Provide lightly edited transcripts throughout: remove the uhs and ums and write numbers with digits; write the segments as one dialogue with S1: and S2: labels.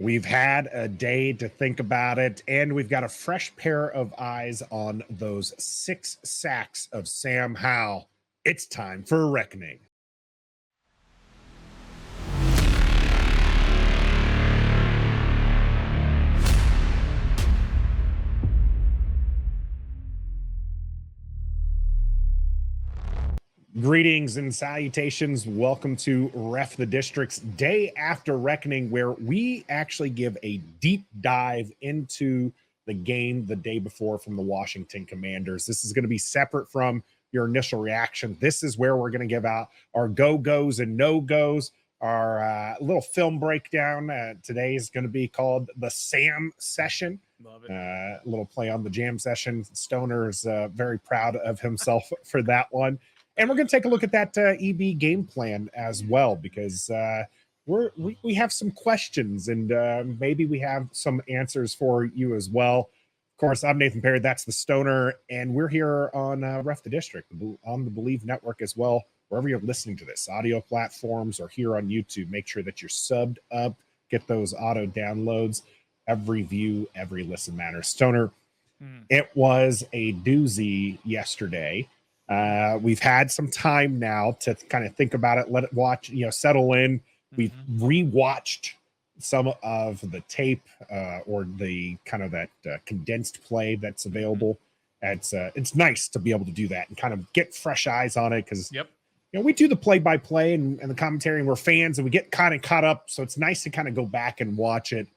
S1: We've had a day to think about it, and we've got a fresh pair of eyes on those 6 sacks of Sam Howell. It's time for a reckoning. Greetings and salutations. Welcome to Ref the District's Day After Reckoning, where we actually give a deep dive into the game the day before from the Washington Commanders. This is going to be separate from your initial reaction. This is where we're going to give out our go-gos and no-gos, our little film breakdown. Today is going to be called the Sam Session.
S2: Love it.
S1: A little play on the jam session. Stoner's very proud of himself for that one. And we're going to take a look at that EB game plan as well, because we have some questions, and maybe we have some answers for you as well. Of course, I'm Nathan Perry. That's the Stoner, and we're here on Ref the District on the Believe Network as well. Wherever you're listening to this, audio platforms or here on YouTube, make sure that you're subbed up. Get those auto downloads. Every view, every listen matters. Stoner, It was a doozy yesterday. We've had some time now to kind of think about it, let it watch, settle in. We've rewatched some of the tape or the kind of that condensed play that's available. It's nice to be able to do that and kind of get fresh eyes on it, because we do the play-by-play and the commentary, and we're fans, and we get kind of caught up. So it's nice to kind of go back and watch it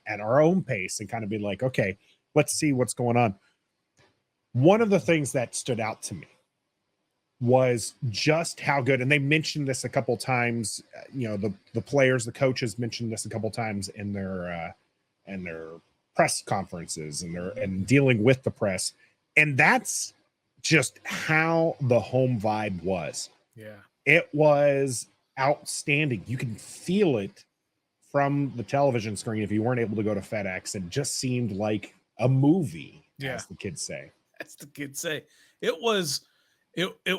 S1: at our own pace and kind of be like, okay, let's see what's going on. One of the things that stood out to me was just how good, and they mentioned this a couple times, the players, the coaches mentioned this a couple times in their press conferences and dealing with the press, and that's just how the home vibe was. It was outstanding. You can feel it from the television screen if you weren't able to go to FedEx. It just seemed like a movie, as the kids say.
S2: That's the kids say. It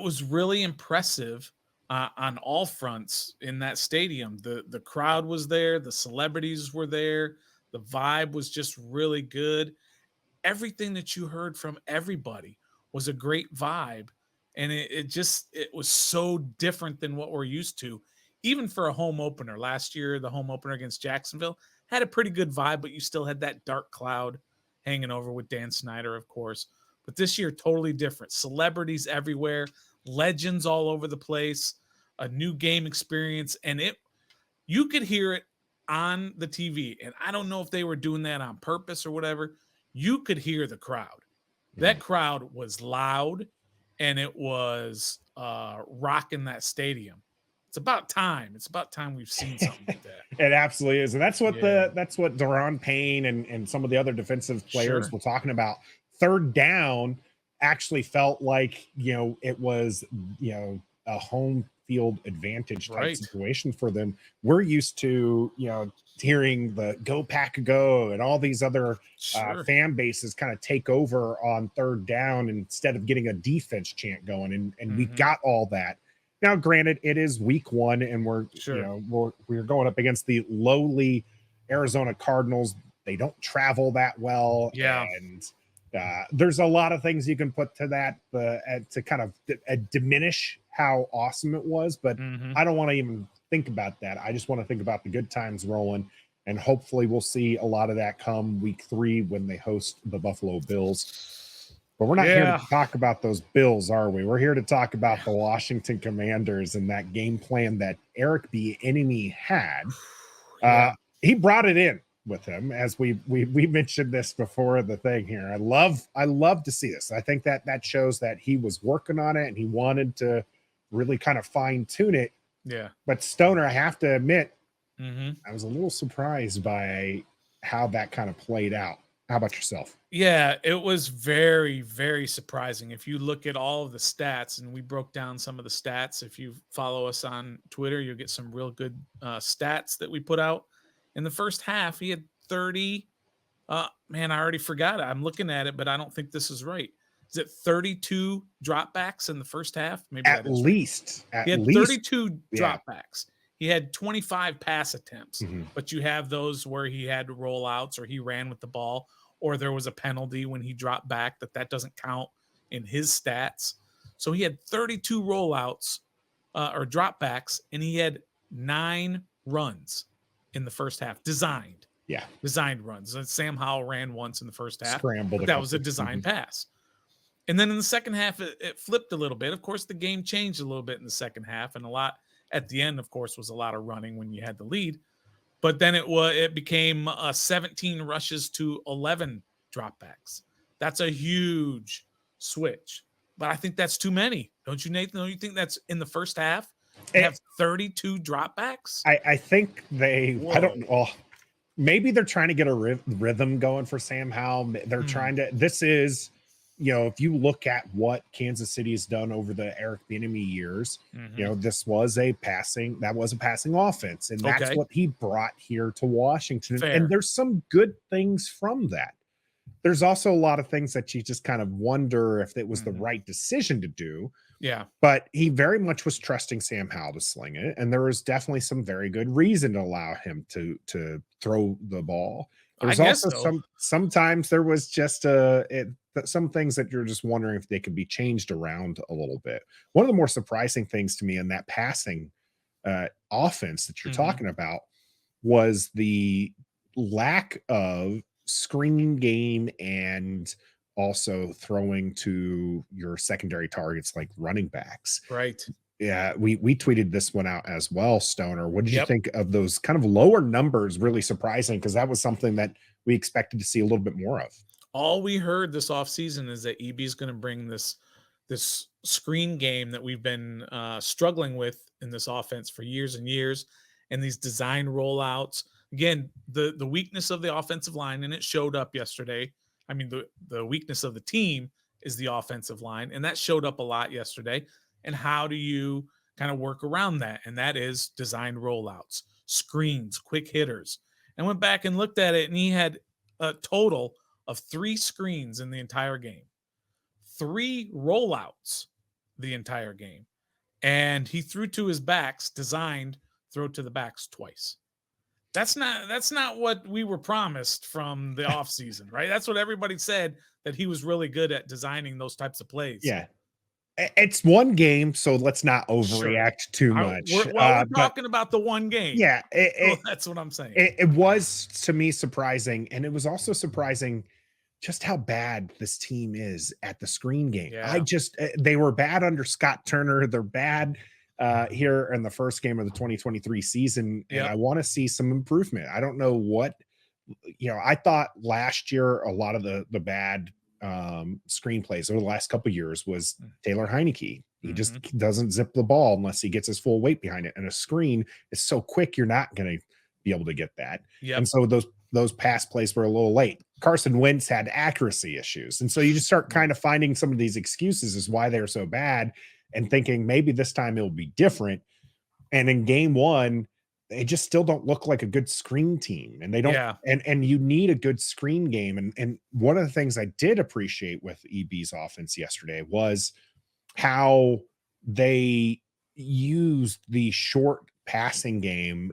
S2: was really impressive on all fronts in that stadium. The crowd was there. The celebrities were there. The vibe was just really good. Everything that you heard from everybody was a great vibe. And it was so different than what we're used to. Even for a home opener. Last year, the home opener against Jacksonville had a pretty good vibe, but you still had that dark cloud hanging over with Dan Snyder, of course. But this year, totally different. Celebrities everywhere, legends all over the place, a new game experience. And you could hear it on the TV. And I don't know if they were doing that on purpose or whatever. You could hear the crowd. That crowd was loud, and it was rocking that stadium. It's about time. It's about time we've seen something like that.
S1: It absolutely is. And that's what that's what Daron Payne and some of the other defensive players were talking about. Third down actually felt like, it was, a home field advantage type situation for them. We're used to, hearing the go pack go and all these other fan bases kind of take over on third down instead of getting a defense chant going. And we got all that. Now, granted, it is week 1, and we're going up against the lowly Arizona Cardinals. They don't travel that well. And there's a lot of things you can put to that to kind of diminish how awesome it was. But I don't want to even think about that. I just want to think about the good times rolling. And hopefully we'll see a lot of that come week 3 when they host the Buffalo Bills. But we're not here to talk about those Bills, are we? We're here to talk about the Washington Commanders and that game plan that Eric Bieniemy had. He brought it in with him, as we mentioned this before the thing here. I love to see this. I think that shows that he was working on it and he wanted to really kind of fine tune it. But Stoner, I have to admit, I was a little surprised by how that kind of played out. How about yourself?
S2: Yeah, it was very, very surprising. If you look at all of the stats, and we broke down some of the stats, if you follow us on Twitter, you'll get some real good stats that we put out. In the first half, he had 30. Man, I already forgot it. I'm looking at it, but I don't think this is right. Is it 32 dropbacks in the first half? Maybe
S1: at least.
S2: He had 32 dropbacks. he had 25 pass attempts,
S1: Mhm.
S2: but you have those where he had rollouts or he ran with the ball or there was a penalty when he dropped back that doesn't count in his stats. So he had 32 rollouts or dropbacks, and he had 9 runs in the first half
S1: Yeah.
S2: designed runs. And Sam Howell ran once in the first half,
S1: Scrambled
S2: but
S1: a
S2: that was a
S1: couple.
S2: design
S1: Mhm.
S2: pass. And then in the second half, it flipped a little bit. Of course, the game changed a little bit in the second half, and a lot at the end, of course, was a lot of running when you had the lead. But then it became 17 rushes to 11 dropbacks. That's a huge switch. But I think that's too many. Don't you, Nathan? Don't you think that's in the first half to have
S1: It,
S2: 32 dropbacks?
S1: I think I
S2: Whoa.
S1: don't, well, maybe they're trying to get a rhythm going for Sam Howell. They're trying to, this is, if you look at what Kansas City has done over the Eric Bieniemy years,
S2: Mm-hmm.
S1: this was a passing offense. And that's
S2: Okay.
S1: what he brought here to Washington. And
S2: Fair.
S1: there's some good things from that. There's also a lot of things that you just kind of wonder if it was the
S2: Mm-hmm.
S1: right decision to do.
S2: Yeah.
S1: But he very much was trusting Sam Howell to sling it, and there was definitely some very good reason to allow him to throw the ball. There
S2: I
S1: was
S2: guess
S1: also
S2: so.
S1: sometimes there was just some things that you're just wondering if they could be changed around a little bit. One of the more surprising things to me in that passing offense that you're
S2: Mm-hmm.
S1: talking about was the lack of screen game and also throwing to your secondary targets like running backs.
S2: Right.
S1: Yeah, we tweeted this one out as well, Stoner. What did you
S2: Yep.
S1: think of those kind of lower numbers? Really surprising because that was something that we expected to see a little bit more of.
S2: All we heard this offseason is that EB is going to bring this screen game that we've been struggling with in this offense for years and years, and these design rollouts. Again, the weakness of the offensive line, and it showed up yesterday. I mean, the weakness of the team is the offensive line, and that showed up a lot yesterday. And how do you kind of work around that? And that is design rollouts, screens, quick hitters. And went back and looked at it, and he had a total of 3 screens in the entire game, 3 rollouts the entire game. And he threw to his backs, designed throw to the backs twice. That's not what we were promised from the offseason, right? That's what everybody said, that he was really good at designing those types of plays.
S1: Yeah, it's one game, so let's not
S2: Sure.
S1: overreact too much.
S2: We're
S1: But
S2: talking about the one game.
S1: yeah,
S2: So that's what I'm saying.
S1: it was to me surprising, and it was also surprising just how bad this team is at the screen game. I
S2: Yeah.
S1: just they were bad under Scott Turner. They're bad here in the first game of the 2023 season, and
S2: Yep.
S1: I want to see some improvement. I don't know what I thought last year a lot of the bad screenplays over the last couple of years was Taylor Heineke. He just doesn't zip the ball unless he gets his full weight behind it. And a screen is so quick, you're not going to be able to get that.
S2: Yep.
S1: And so those pass plays were a little late. Carson Wentz had accuracy issues. And so you just start kind of finding some of these excuses as why they're so bad and thinking maybe this time it'll be different. And in game one, they just still don't look like a good screen team. And they don't,
S2: Yeah.
S1: and you need a good screen game. And one of the things I did appreciate with EB's offense yesterday was how they used the short passing game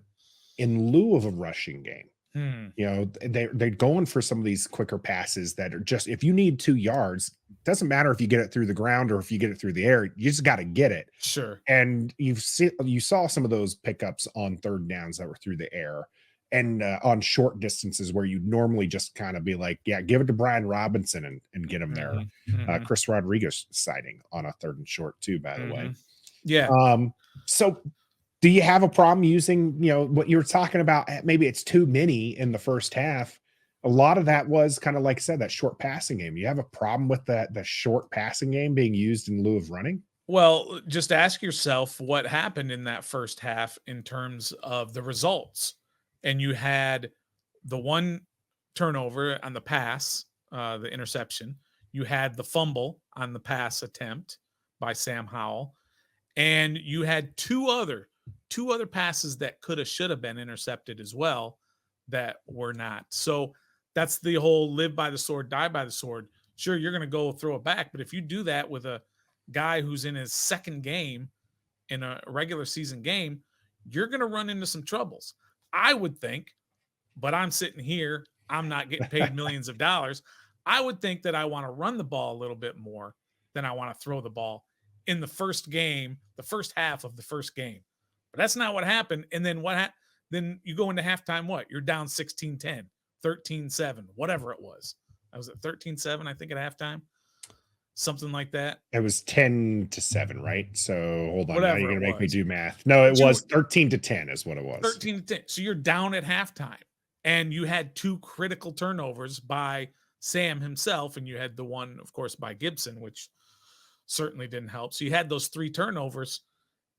S1: in lieu of a rushing game. They're going for some of these quicker passes that are just, if you need 2 yards, doesn't matter if you get it through the ground or if you get it through the air, you just got to get it.
S2: Sure.
S1: And you saw some of those pickups on third downs that were through the air and on short distances where you normally just kind of be like, yeah, give it to Brian Robinson and get him there. Chris Rodriguez sighting on a 3rd and short too, by the way.
S2: Yeah.
S1: So do you have a problem using, what you were talking about? Maybe it's too many in the first half. A lot of that was kind of like I said, that short passing game. You have a problem with the short passing game being used in lieu of running?
S2: Well, just ask yourself what happened in that first half in terms of the results. And you had the 1 turnover on the pass, the interception. You had the fumble on the pass attempt by Sam Howell. And you had two other passes that should have been intercepted as well that were not. So that's the whole live by the sword, die by the sword. Sure, you're going to go throw it back, but if you do that with a guy who's in his second game in a regular season game, you're going to run into some troubles. I would think, but I'm sitting here, I'm not getting paid millions of dollars. I would think that I want to run the ball a little bit more than I want to throw the ball in the first game, the first half of the first game. But that's not what happened. And then then you go into halftime, what? You're down 16-10, 13-7, whatever it was. I was at 13-7, I think, at halftime. Something like that.
S1: It was 10-7, right? So hold on. Now
S2: Whatever
S1: you're
S2: it
S1: going to make me
S2: was.
S1: do math. No, it
S2: But
S1: was 13-10 is what it was.
S2: 13-10. So you're down at halftime, and you had two critical turnovers by Sam himself, and you had the one, of course, by Gibson, which certainly didn't help. So you had those three turnovers,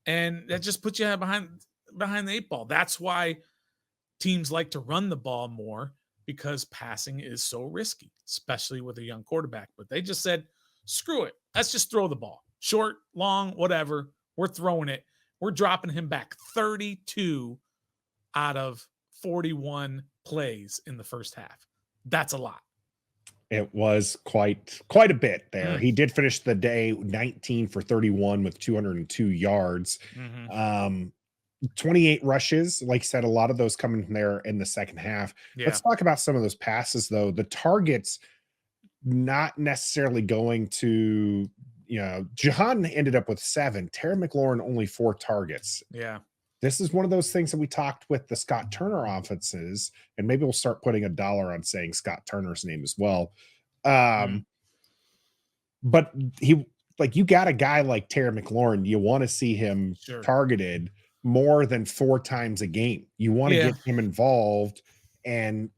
S2: and that just put you behind the eight ball. That's why teams like to run the ball more, because passing is so risky, especially with a young quarterback. But they just said, screw it. Let's just throw the ball. Short, long, whatever. We're throwing it. We're dropping him back 32 out of 41 plays in the first half. That's a lot.
S1: It was quite a bit there. He did finish the day 19 for 31 with 202 yards. 28 rushes. Like I said, a lot of those coming from there in the second half.
S2: Yeah.
S1: Let's talk about some of those passes, though. The targets not necessarily going to, Jahan ended up with 7. Terry McLaurin only 4 targets.
S2: Yeah.
S1: This is one of those things that we talked with the Scott Turner offenses, and maybe we'll start putting $1 on saying Scott Turner's name as well. But you got a guy like Terry McLaurin, you want to see him targeted more than 4 times a game. You want to get him involved and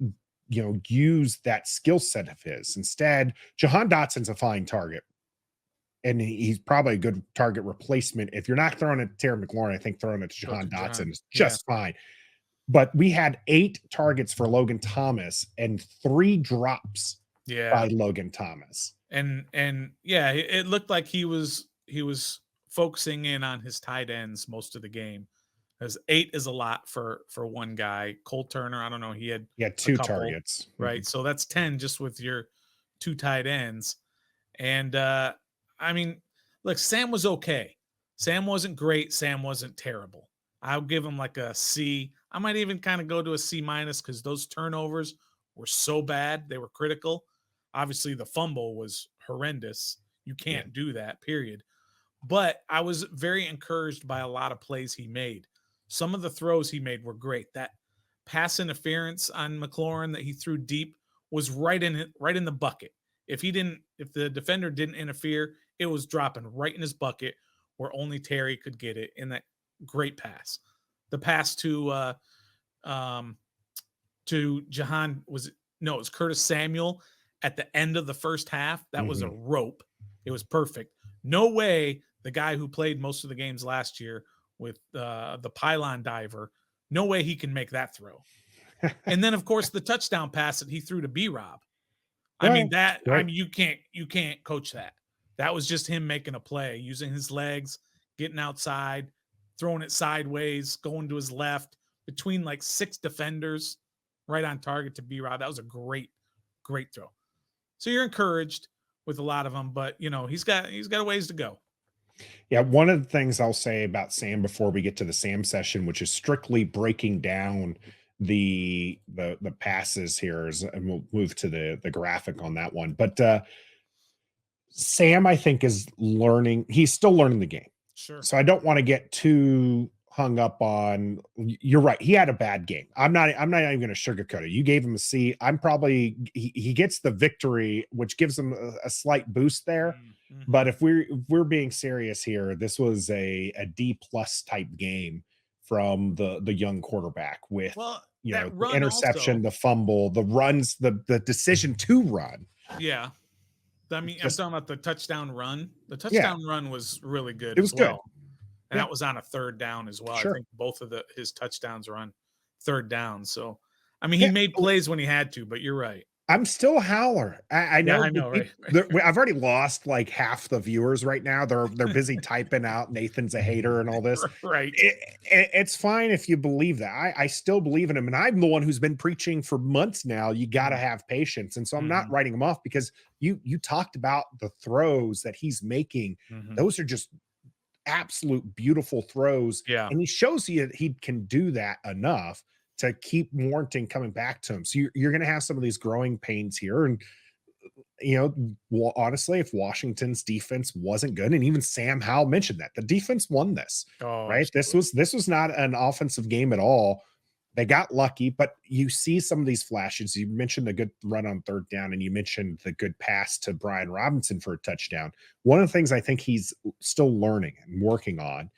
S1: use that skill set of his. Instead, Jahan Dotson's a fine target, and he's probably a good target replacement. If you're not throwing it to Terry McLaurin, I think throwing it to Jahan Dotson is just fine. But we had 8 targets for Logan Thomas and 3 drops by Logan Thomas.
S2: And it looked like he was focusing in on his tight ends most of the game, because 8 is a lot for one guy. Cole Turner, I don't know, he had
S1: 2 targets,
S2: right? So that's 10 just with your 2 tight ends. And I mean, look, Sam was okay. Sam wasn't great. Sam wasn't terrible. I'll give him like a C. I might even kind of go to a C- because those turnovers were so bad. They were critical. Obviously, the fumble was horrendous. You can't do that, period. But I was very encouraged by a lot of plays he made. Some of the throws he made were great. That pass interference on McLaurin that he threw deep was right in the bucket. If the defender didn't interfere, it was dropping right in his bucket where only Terry could get it in that great pass. The pass to Jahan it was Curtis Samuel at the end of the first half. That was a rope. It was perfect. No way the guy who played most of the games last year with the pylon diver, no way he can make that throw. And then, of course, the touchdown pass that he threw to B-Rob. You can't coach that. That was just him making a play, using his legs, getting outside, throwing it sideways, going to his left between like 6 defenders, right on target to B-Rob. That was a great, great throw. So you're encouraged with a lot of them, but he's got a ways to go.
S1: Yeah, one of the things I'll say about Sam before we get to the Sam session, which is strictly breaking down the passes here, and we'll move to the graphic on that one. But Sam, I think, is learning. He's still learning the game.
S2: Sure.
S1: So I don't want to get too hung up on. You're right. He had a bad game. I'm not even going to sugarcoat it. You gave him a C. I'm probably he gets the victory, which gives him a slight boost there. But if we're being serious here, this was a D+ type game from the young quarterback with the interception, the fumble, the runs, the decision to run.
S2: Yeah. I mean, I'm talking about the touchdown run. The touchdown run was really good. It was
S1: good.
S2: And that was on a 3rd down as well. Sure. I think both of his touchdowns are on 3rd down. So, I mean, he made plays when he had to, but you're right.
S1: I'm still a howler. I know.
S2: I know, right?
S1: I've already lost like half the viewers right now. They're busy typing out Nathan's a hater and all this.
S2: Right.
S1: It's fine if you believe that. I still believe in him, and I'm the one who's been preaching for months now. You got to have patience, and so I'm not writing him off, because you talked about the throws that he's making. Those are just absolute beautiful throws.
S2: Yeah.
S1: And he shows you he can do that enough to keep warranting coming back to him. So you're going to have some of these growing pains here. And, well, honestly, if Washington's defense wasn't good, and even Sam Howell mentioned that the defense won this,
S2: Oh,
S1: right?
S2: absolutely.
S1: This was not an offensive game at all. They got lucky, but you see some of these flashes. You mentioned the good run on third down, and you mentioned the good pass to Brian Robinson for a touchdown. One of the things I think he's still learning and working on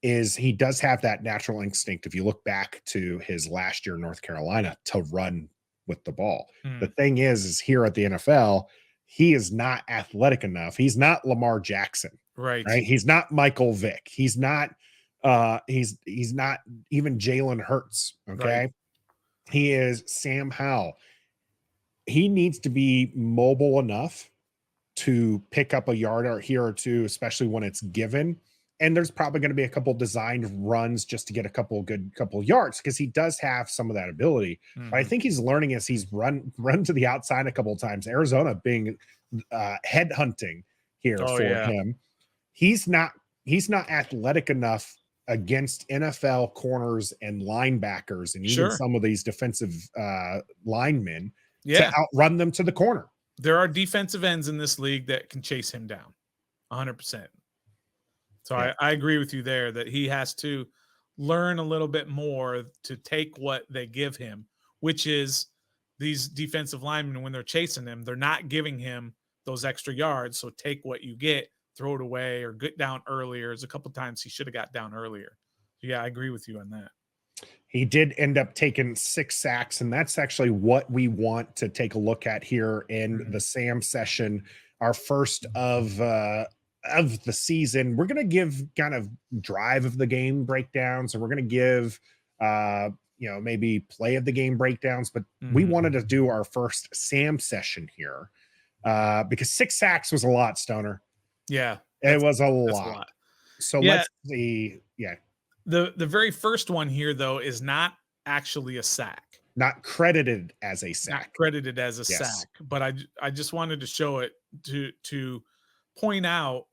S1: is he does have that natural instinct. If you look back to his last year in North Carolina, to run with the ball. The thing is here at the NFL, he is not athletic enough. He's not Lamar Jackson,
S2: Right.
S1: right? He's not Michael Vick. He's not he's not even Jalen Hurts. Okay.
S2: Right.
S1: He is Sam Howell. He needs to be mobile enough to pick up a yard or here or two, especially when it's given. And there's probably going to be a couple designed runs just to get a couple yards, because he does have some of that ability. But I think he's learning as he's run to the outside a couple of times. Arizona being head hunting here for him. He's not athletic enough against NFL corners and linebackers and even some of these defensive linemen to outrun them to the corner.
S2: There are defensive ends in this league that can chase him down 100%. So I agree with you there that he has to learn a little bit more to take what they give him, which is these defensive linemen, when they're chasing him, they're not giving him those extra yards. So take what you get, throw it away, or get down earlier. There's a couple times he should have got down earlier. So yeah, I agree with you on that.
S1: He did end up taking 6 sacks, and that's actually what we want to take a look at here in the Sam session, our first of the season. We're going to give kind of drive of the game breakdowns, and we're going to give maybe play of the game breakdowns, but we wanted to do our first Sam session here because 6 sacks was a lot, Stoner.
S2: Yeah,
S1: it was a lot. So let's see. Yeah.
S2: The very first one here, though, is not actually a sack.
S1: Not credited as a sack.
S2: Not credited as a sack. But I just wanted to show it to point out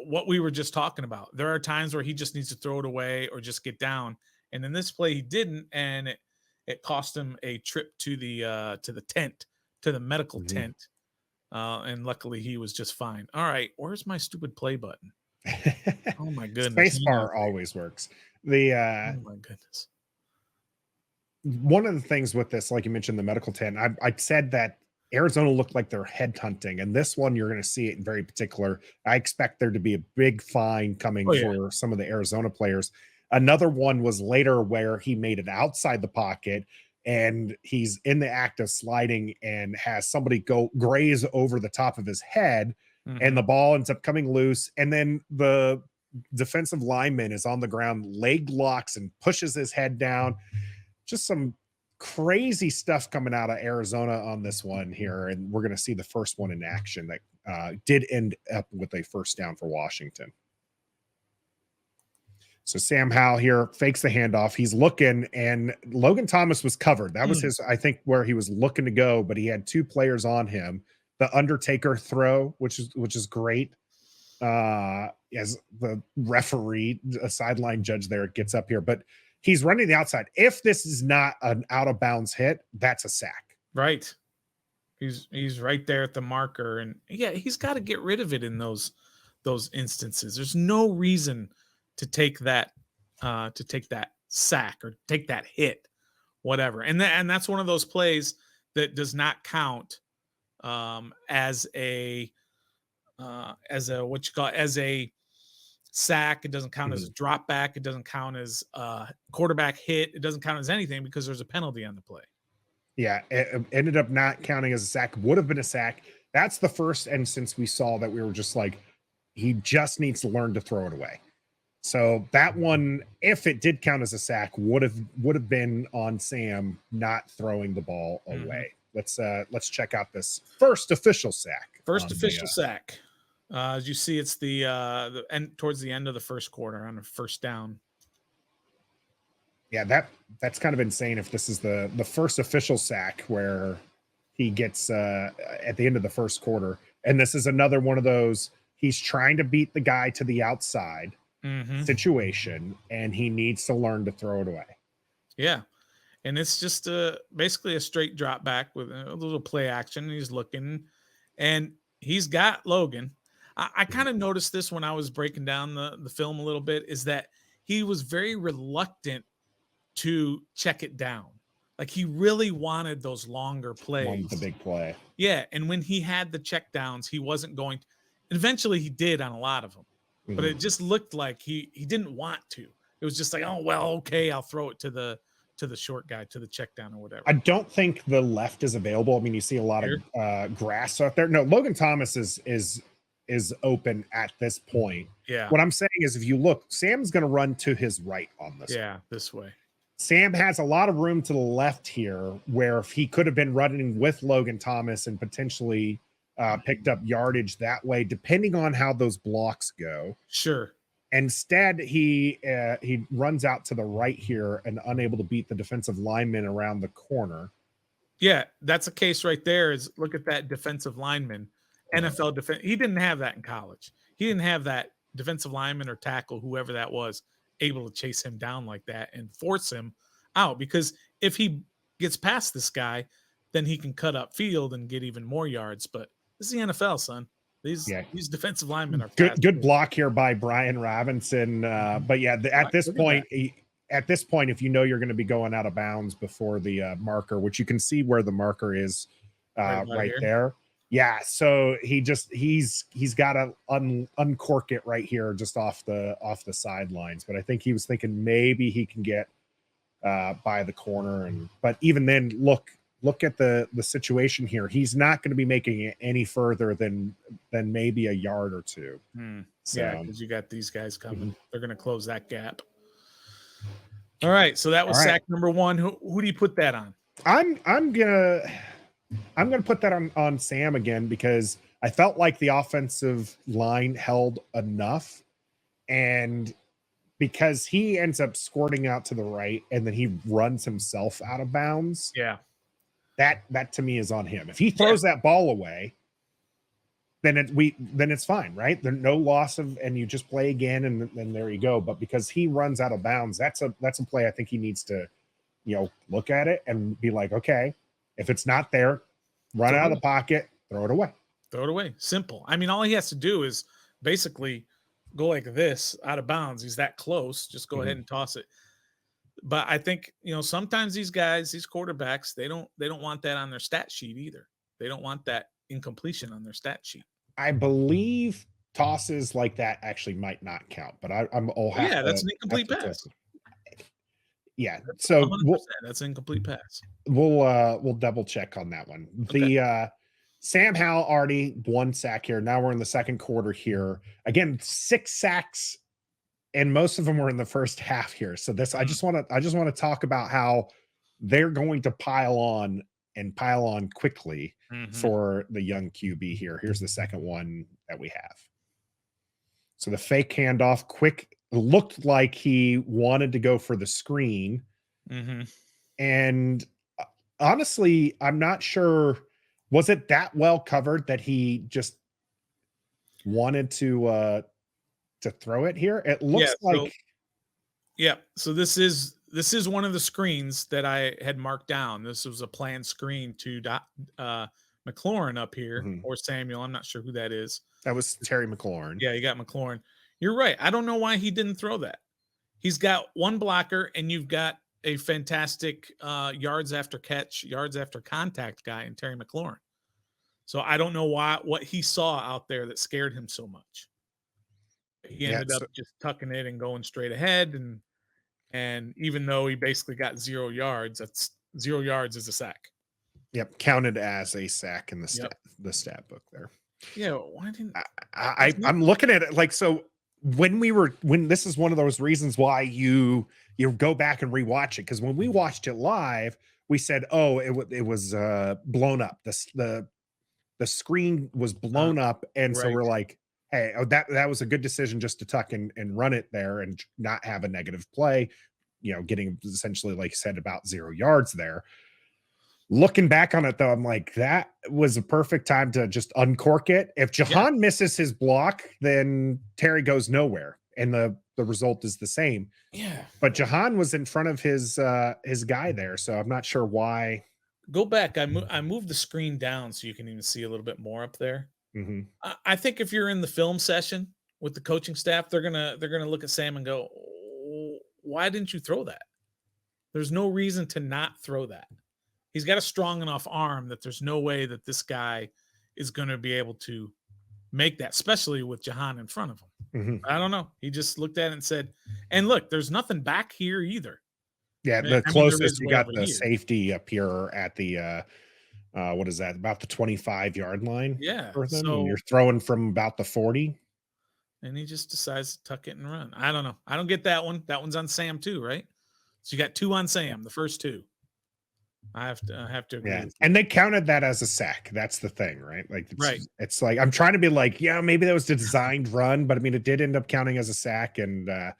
S2: what we were just talking about. There are times where he just needs to throw it away or just get down. And in this play, he didn't, and it cost him a trip to the tent, to the medical tent. And luckily, he was just fine. All right, where's my stupid play button? Oh my goodness.
S1: Spacebar always works.
S2: Oh my goodness.
S1: One of the things with this, like you mentioned, the medical tent, I said that Arizona looked like they're head hunting, and this one you're going to see it in very particular. I expect there to be a big fine coming for some of the Arizona players. Another one was later where he made it outside the pocket, and he's in the act of sliding and has somebody go graze over the top of his head. And the ball ends up coming loose. And then the defensive lineman is on the ground, leg locks and pushes his head down. Just some crazy stuff coming out of Arizona on this one here. And we're going to see the first one in action that did end up with a first down for Washington. So Sam Howell here fakes the handoff. He's looking, and Logan Thomas was covered. That was his, I think, where he was looking to go, but he had 2 players on him. The Undertaker throw, which is great. As the referee, a sideline judge there, gets up here, but he's running the outside. If this is not an out of bounds hit, that's a sack.
S2: Right. He's right there at the marker, and he's got to get rid of it in those instances. There's no reason to take that sack or take that hit, whatever. And that's one of those plays that does not count as a sack. It doesn't count as a drop back. It doesn't count as a quarterback hit. It doesn't count as anything because there's a penalty on the play.
S1: Yeah, it ended up not counting as a sack. Would have been a sack. That's the first instance we saw that we were just like, he just needs to learn to throw it away. So that one, if it did count as a sack, would have been on Sam not throwing the ball away. Let's check out this first official sack.
S2: First official sack. As you see, it's the end towards the end of the first quarter on a first down.
S1: Yeah, that's kind of insane. If this is the first official sack where he gets at the end of the first quarter, and this is another one of those, He's trying to beat the guy to the outside situation, and he needs to learn to throw it away.
S2: Yeah. And it's just basically a straight drop back with a little play action. He's looking, and he's got Logan. I kind of noticed this when I was breaking down the film a little bit, is that he was very reluctant to check it down. Like he really wanted those longer plays.
S1: The big play.
S2: Yeah. And when he had the check downs, he wasn't going to. Eventually he did on a lot of them, but it just looked like he didn't want to. It was just like, oh, well, okay, I'll throw it to the short guy, to the check down or whatever.
S1: I don't think the left is available. I mean, you see a lot of grass out there. No, Logan Thomas is open at this point.
S2: Yeah.
S1: What I'm saying is, if you look, Sam's going to run to his right on this.
S2: Yeah, this way.
S1: Sam has a lot of room to the left here, where if he could have been running with Logan Thomas and potentially picked up yardage that way, depending on how those blocks go.
S2: Sure.
S1: Instead, he runs out to the right here and unable to beat the defensive lineman around the corner.
S2: Yeah, that's a case right there. Is look at that defensive lineman, NFL defense. He didn't have that in college. He didn't have that defensive lineman or tackle, whoever that was, able to chase him down like that and force him out. Because if he gets past this guy, then he can cut up field and get even more yards. But this is the NFL, son. These defensive linemen are
S1: good block here by Brian Robinson. But yeah, at this point, if you know you're going to be going out of bounds before the marker, which you can see where the marker is right there. Yeah, so he's got to uncork it right here, just off the sidelines. But I think he was thinking maybe he can get by the corner, but even then, look at the situation here. He's not going to be making it any further than maybe a yard or two.
S2: So, yeah, because you got these guys coming. They're going to close that gap. All right, so that was sack number one. Who do you put that on?
S1: I'm gonna put that on Sam again, because I felt like the offensive line held enough, and because he ends up squirting out to the right and then he runs himself out of bounds.
S2: Yeah.
S1: That to me is on him. If he throws that ball away, then it's fine, right? There's no loss and you just play again, and then there you go. But because he runs out of bounds, that's a play I think he needs to, look at it and be like, okay, if it's not there, run out of the pocket, throw it away.
S2: Throw it away. Simple. I mean, all he has to do is basically go like this out of bounds. He's that close. Just go ahead and toss it. But I think, sometimes these guys, these quarterbacks, they don't want that on their stat sheet either. They don't want that incompletion on their stat sheet.
S1: I believe tosses like that actually might not count, but that's
S2: an incomplete pass.
S1: Yeah, so
S2: that's an incomplete pass.
S1: We'll double check on that one. Okay. The Sam Howell already 1 sack here. Now we're in the second quarter here. Again, 6 sacks, and most of them were in the first half here. So I just want to talk about how they're going to pile on quickly for the young QB here. Here's the second one that we have. So the fake handoff, quick, looked like he wanted to go for the screen. And honestly, I'm not sure, was it that well covered that he just wanted to throw it here? It looks like.
S2: So this is one of the screens that I had marked down. This was a planned screen to McLaurin up here, or Samuel. I'm not sure who that is.
S1: That was Terry McLaurin.
S2: Yeah, you got McLaurin. You're right. I don't know why he didn't throw that. He's got one blocker, and you've got a fantastic yards after catch, yards after contact guy in Terry McLaurin. So I don't know what he saw out there that scared him so much. He ended up just tucking it and going straight ahead, and even though he basically got 0 yards, that's 0 yards is a sack.
S1: Yep, counted as a sack in the stat book there.
S2: Yeah, why didn't
S1: I'm looking at it like, so when this is one of those reasons why you go back and rewatch it, because when we watched it live, we said, oh, it was blown up. The screen was blown up, and so we're like, hey, that was a good decision just to tuck and run it there and not have a negative play, getting essentially, like you said, about 0 yards there. Looking back on it, though, I'm like, that was a perfect time to just uncork it. If
S2: Yeah,
S1: Jahan misses his block, then Terry goes nowhere, and the result is the same.
S2: yeah.
S1: But Jahan was in front of his guy there, so I'm not sure why.
S2: Go back. I moved the screen down so you can even see a little bit more up there.
S1: Mhm.
S2: I think if you're in the film session with the coaching staff, they're gonna look at Sam and go, "Oh, why didn't you throw that? There's no reason to not throw that. He's got a strong enough arm that there's no way that this guy is going to be able to make that, especially with Jahan in front of him."
S1: Mhm.
S2: I don't know. He just looked at it and said, and look, there's nothing back here either.
S1: Yeah, the
S2: I mean, there
S1: closest
S2: is
S1: you
S2: way over
S1: got the
S2: here.
S1: safety up here at the, what is that? About the 25-yard line
S2: Yeah.
S1: for them, and
S2: So,
S1: you're throwing from about the 40.
S2: and he just decides to tuck it and run. I don't know. I don't get that one. That one's on Sam too, right? So you got two on Sam, the first two. I have to agree
S1: Yeah,
S2: with you.
S1: and they counted that as a sack. That's the thing, right? Like
S2: Right.
S1: it's like I'm trying to be like, yeah, maybe that was a designed run, but I mean, it did end up counting as a sack, and the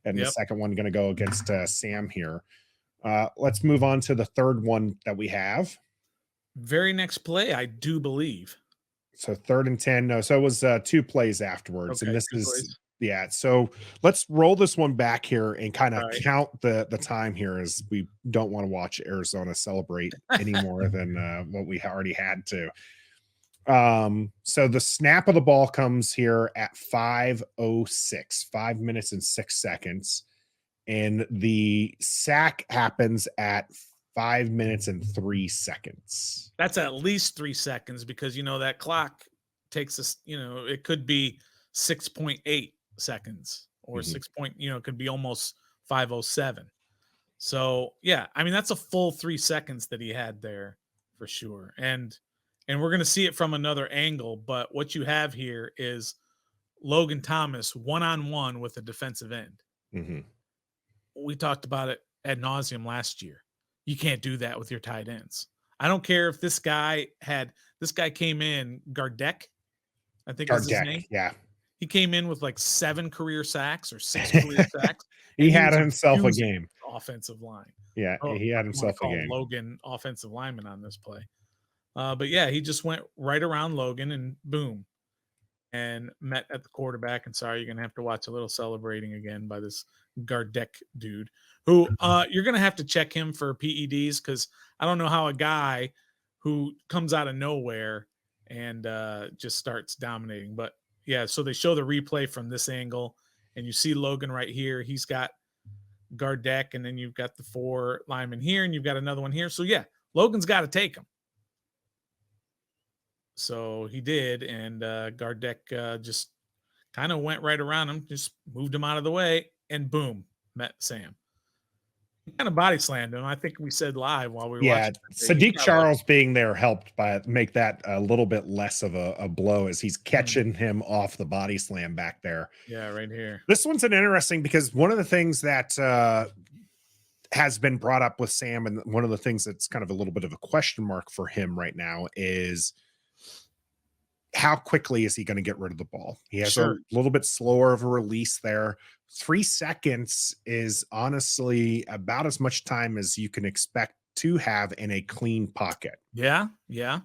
S2: Yep.
S1: second one going to go against Sam here. Let's move on to the third one that we have.
S2: Very next play, I do believe.
S1: So 3rd and 10. No, so it was 2 plays afterwards, and
S2: Okay,
S1: this
S2: two
S1: is
S2: plays.
S1: yeah. So let's roll this one back here and kind of
S2: All right.
S1: count the time here, as we don't want to watch Arizona celebrate any more than what we already had to. So the snap of the ball comes here at 5:06, 5 minutes and 6 seconds, and the sack happens at 5 minutes and 3 seconds.
S2: That's at least 3 seconds because, that clock takes us, it could be 6.8 seconds or
S1: Mhm.
S2: 6 point, it could be almost 5:07. So, yeah, I mean, that's a full 3 seconds that he had there for sure. And we're gonna see it from another angle, but what you have here is Logan Thomas one-on-one with a defensive end.
S1: Mhm.
S2: We talked about it ad nauseum last year. You can't do that with your tight ends. I don't care if this guy came in, Gardek, I think
S1: Our
S2: is his
S1: deck,
S2: name.
S1: yeah.
S2: He came in with like 7 career sacks or 6 career sacks,
S1: He
S2: and he
S1: had
S2: was
S1: himself a
S2: abusing
S1: game.
S2: the offensive line.
S1: Yeah,
S2: Oh,
S1: he had
S2: I want to
S1: himself a
S2: call
S1: game.
S2: Logan offensive lineman on this play. But yeah, he just went right around Logan and boom, and met at the quarterback. And sorry, you're gonna have to watch a little celebrating again by this Gardek dude, who you're gonna have to check him for PEDs because I don't know how a guy who comes out of nowhere and just starts dominating. But yeah, so they show the replay from this angle, and you see Logan right here. He's got Gardek, and then you've got the 4 linemen here, and you've got another one here. So yeah, Logan's got to take him. So he did, and Gardek just kind of went right around him, just moved him out of the way, and boom, met Sam. He kind of body slammed him. I think we said live while we were
S1: Yeah,
S2: watching that. He
S1: Sadiq
S2: got like,
S1: Charles being there helped by make that a little bit less of a blow, as he's
S2: mhm,
S1: catching him off the body slam back there.
S2: yeah, right here.
S1: This one's an interesting, because one of the things that has been brought up with Sam, and one of the things that's kind of a little bit of a question mark for him right now, is how quickly is he going to get rid of the ball? He has a
S2: Sure.
S1: little bit slower of a release there. 3 seconds is honestly about as much time as you can expect to have in a clean pocket.
S2: Yeah, yeah.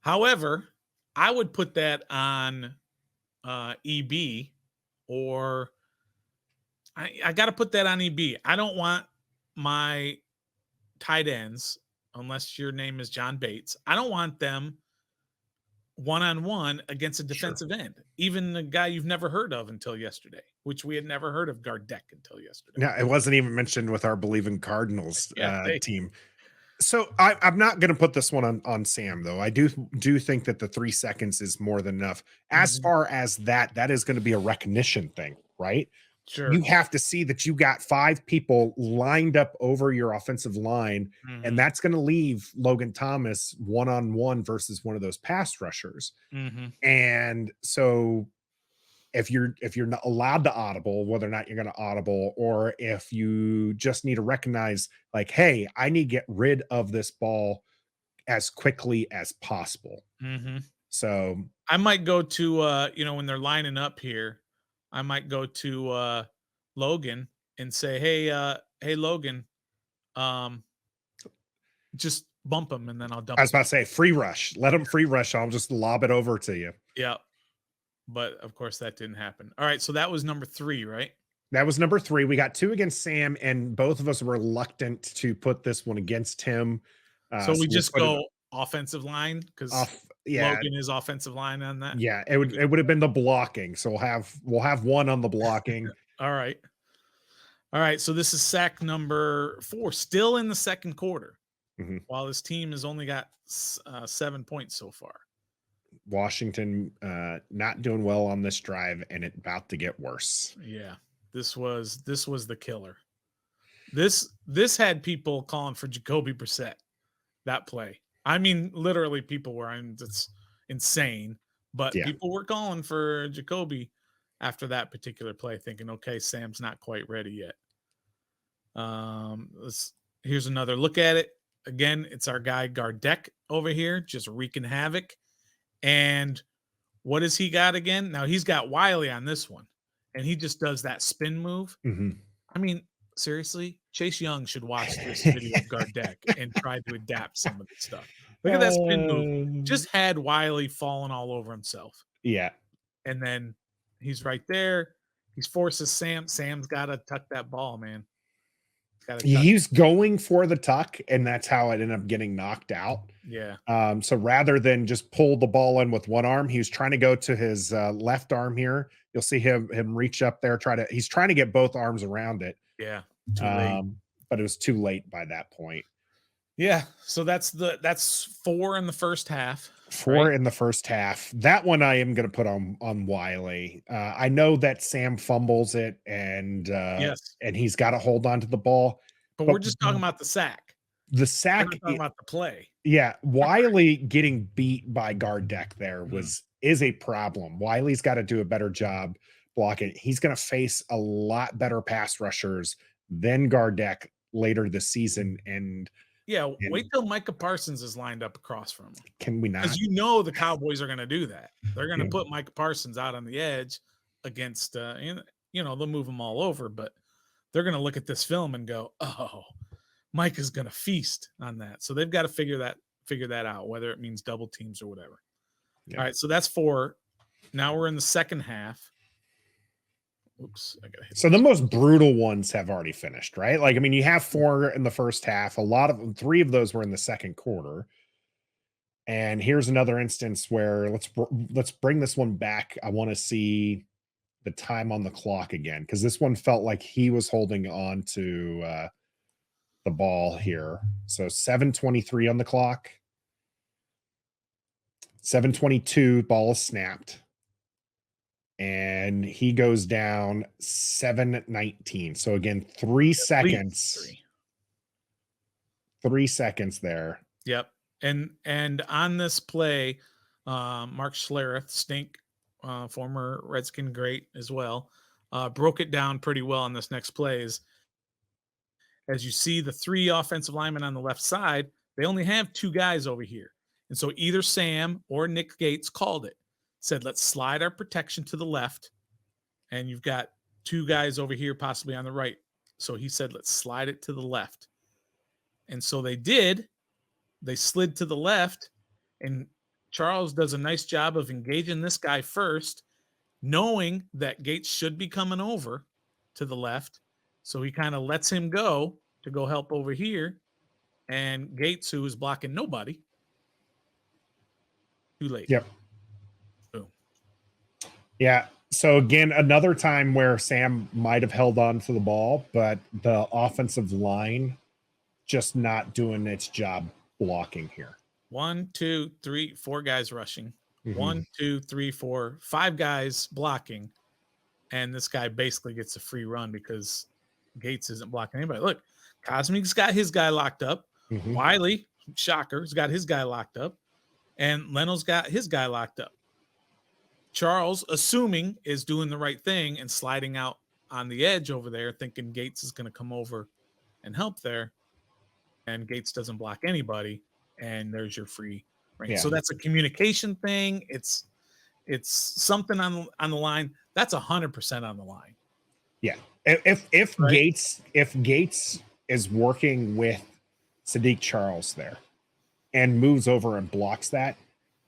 S2: However, I would put that on EB, or I got to put that on EB. I don't want my tight ends, unless your name is John Bates, I don't want them one-on-one against a
S1: Sure.
S2: defensive end, even a guy you've never heard of until yesterday, which we had never heard of Gardek until yesterday.
S1: Yeah, it wasn't even mentioned with our Believe in Cardinals
S2: Yeah,
S1: team. So I'm not going to put this one on Sam, though. I do think that the 3 seconds is more than enough. As
S2: mhm,
S1: far as that is going to be a recognition thing, right? You
S2: sure.
S1: have to see that you got 5 people lined up over your offensive line, and
S2: Mhm,
S1: that's going to leave Logan Thomas one-on-one versus one of those pass rushers.
S2: mhm,
S1: And so if you're not allowed to audible, whether or not you're going to audible, or if you just need to recognize, like, hey, I need to get rid of this ball as quickly as possible.
S2: mhm.
S1: So
S2: I might go to, when they're lining up here, I might go to Logan and say, "Hey, hey, Logan, um, Just bump him and then I'll dump
S1: I was
S2: him.
S1: about to say free rush. Let him free rush. I'll just lob it over to you.
S2: Yeah. But of course that didn't happen. All right. So that was number 3, right?
S1: That was number 3. We got 2 against Sam, and both of us were reluctant to put this one against him.
S2: So we just
S1: put it
S2: go offensive line because
S1: off. Yeah,
S2: Logan is offensive line on that.
S1: yeah. It would have been the blocking. So we'll have one on the blocking.
S2: All right. All right. So this is sack number 4, still in the second quarter, while this team has only got 7 points so far.
S1: Washington not doing well on this drive, and it about to get worse.
S2: Yeah. This was the killer. This had people calling for Jacoby Brissett, that play. I mean, literally people were, it's insane, but people were calling for Jacoby after that particular play, thinking, okay, Sam's not quite ready yet. Here's another look at it. Again, it's our guy Gardeck over here, just wreaking havoc. And what has he got again? Now he's got Wiley on this one, and he just does that spin move. I mean, seriously, Chase Young should watch this video of Gardeck and try to adapt some of the stuff. Look at that spin move. Just had Wiley falling all over himself.
S1: Yeah.
S2: And then he's right there. He forces Sam. Sam's got to tuck that ball, man.
S1: He's going for the tuck, and that's how it ended up getting knocked out.
S2: Yeah.
S1: So rather than just pull the ball in with one arm, he was trying to go to his left arm here. You'll see him reach up there, he's trying to get both arms around it.
S2: Yeah. Too late.
S1: But it was too late by that point.
S2: Yeah. So that's 4 in the first half.
S1: 4 in the first half. That one I am going to put on Wiley. I know that Sam fumbles it, and and he's got to hold on to the ball.
S2: But we're just talking about the sack.
S1: The sack.
S2: We're not talking about the play.
S1: Yeah, Wiley getting beat by Gardeck there is a problem. Wiley's got to do a better job blocking. He's going to face a lot better pass rushers than Gardeck later this season, and
S2: wait till Micah Parsons is lined up across from him.
S1: Can we not?
S2: Because the Cowboys are going to do that. They're going to put Micah Parsons out on the edge against, they'll move him all over, but they're going to look at this film and go, oh, Micah's going to feast on that. So they've got to figure that out, whether it means double teams or whatever. Yeah. All right, so that's 4. Now we're in the second half. Oops, I gotta hit
S1: so the most brutal ones have already finished, right? Like, I mean, you have 4 in the first half. A lot of them, 3 of those were in the second quarter. And here's another instance where let's bring this one back. I want to see the time on the clock again, because this one felt like he was holding on to the ball here. So 7:23 on the clock. 7:22, ball is snapped. And he goes down 7:19. So again, 3 seconds. 3 seconds there.
S2: Yep. And on this play, Mark Schlereth, Stink, former Redskin great as well, broke it down pretty well on this next play. As you see the 3 offensive linemen on the left side, they only have 2 guys over here. And so either Sam or Nick Gates called it. Said, let's slide our protection to the left. And you've got 2 guys over here, possibly on the right. So he said, let's slide it to the left. And so they did. They slid to the left. And Charles does a nice job of engaging this guy first, knowing that Gates should be coming over to the left. So he kind of lets him go to go help over here. And Gates, who is blocking nobody, too late.
S1: Yep. Yeah. So again, another time where Sam might have held on to the ball, but the offensive line just not doing its job blocking here.
S2: 1, 2, 3, 4 guys rushing. 1, 2, 3, 4, 5 guys blocking. And this guy basically gets a free run because Gates isn't blocking anybody. Look, Cosmic's got his guy locked up. Wiley, shocker, has got his guy locked up. And Leno's got his guy locked up. Charles, assuming, is doing the right thing and sliding out on the edge over there, thinking Gates is going to come over and help there. And Gates doesn't block anybody, and there's your free range. Yeah. So that's a communication thing. It's something on the line. That's 100% on the line.
S1: Yeah. If right? Gates is working with Sadiq Charles there and moves over and blocks that,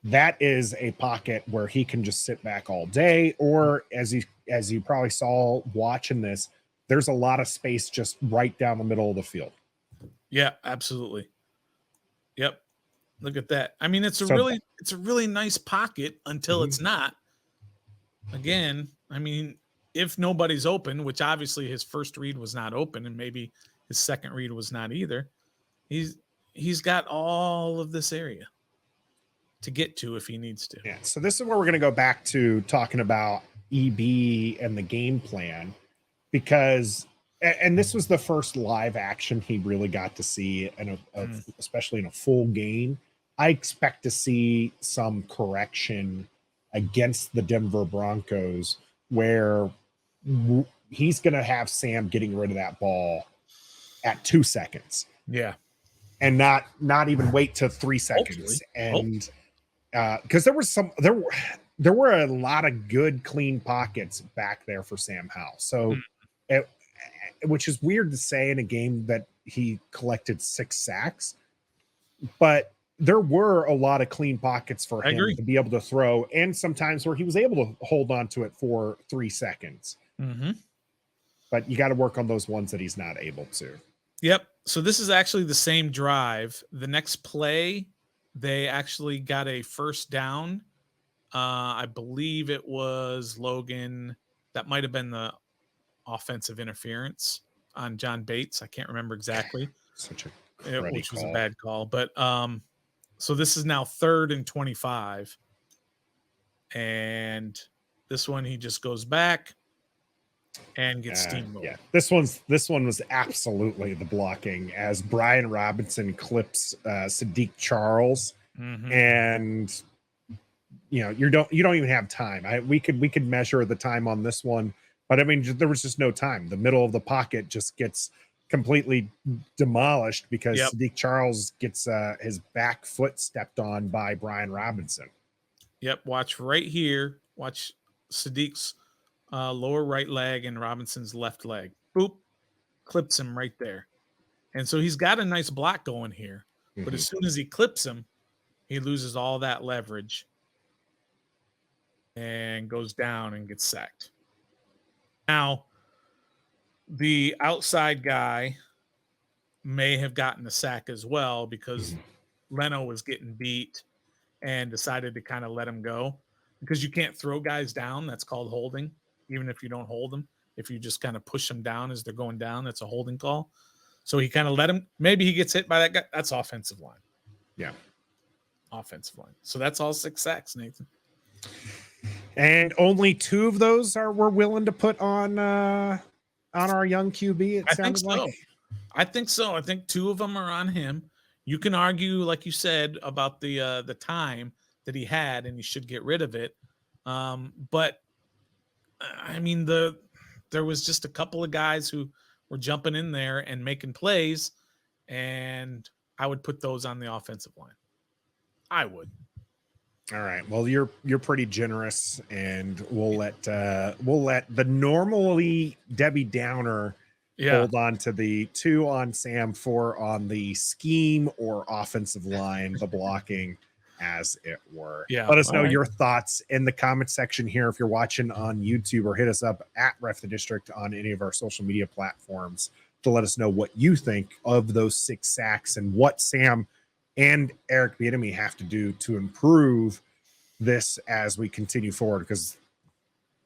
S1: that is a pocket where he can just sit back all day. Or as you probably saw watching this, there's a lot of space just right down the middle of the field.
S2: Yeah, absolutely. Yep. Look at that. I mean, it's a really nice pocket until it's not. Again, I mean, if nobody's open, which obviously his first read was not open, and maybe his second read was not either, he's got all of this area to get to if he needs to.
S1: Yeah. So this is where we're going to go back to talking about EB and the game plan, because, and this was the first live action he really got to see, and especially in a full game. I expect to see some correction against the Denver Broncos where he's going to have Sam getting rid of that ball at 2 seconds.
S2: Yeah.
S1: And not even wait to 3 seconds. And because there were a lot of good clean pockets back there for Sam Howell. So which is weird to say in a game that he collected 6 sacks, but there were a lot of clean pockets for him to be able to throw, and sometimes where he was able to hold on to it for 3 seconds. But you got to work on those ones that he's not able to.
S2: Yep. So this is actually the same drive. The next play, they actually got a first down. I believe it was Logan. That might have been the offensive interference on John Bates. I can't remember exactly. Which was a bad call. But so this is now 3rd and 25. And this one, he just goes back and gets steamrolled.
S1: Yeah, this one was absolutely the blocking, as Brian Robinson clips Sadiq Charles, and you don't even have time. We could measure the time on this one, but I mean there was just no time. The middle of the pocket just gets completely demolished because Sadiq Charles gets his back foot stepped on by Brian Robinson.
S2: Yep, watch right here. Watch Sadiq's lower right leg and Robinson's left leg. Boop, clips him right there. And so he's got a nice block going here. But as soon as he clips him, he loses all that leverage and goes down and gets sacked. Now, the outside guy may have gotten a sack as well because Leno was getting beat and decided to kind of let him go, because you can't throw guys down. That's called holding. Even if you don't hold them, if you just kind of push them down as they're going down, that's a holding call. So he kind of let him. Maybe he gets hit by that guy. That's offensive line.
S1: Yeah.
S2: Offensive line. So that's all 6 sacks, Nathan.
S1: And only 2 of those we're willing to put on our young QB.
S2: I think so. I think so. I think 2 of them are on him. You can argue, like you said, about the time that he had, and he should get rid of it. But I mean, there was just a couple of guys who were jumping in there and making plays, and I would put those on the offensive line. I would.
S1: All right. Well, you're pretty generous, and we'll let the normally Debbie Downer hold on to the 2 on Sam, 4 on the scheme or offensive line, the blocking, as it were.
S2: Yeah.
S1: Let us know your thoughts in the comment section here if you're watching on YouTube, or hit us up at Ref the District on any of our social media platforms to let us know what you think of those 6 sacks and what Sam and Eric Bieniemy have to do to improve this as we continue forward, because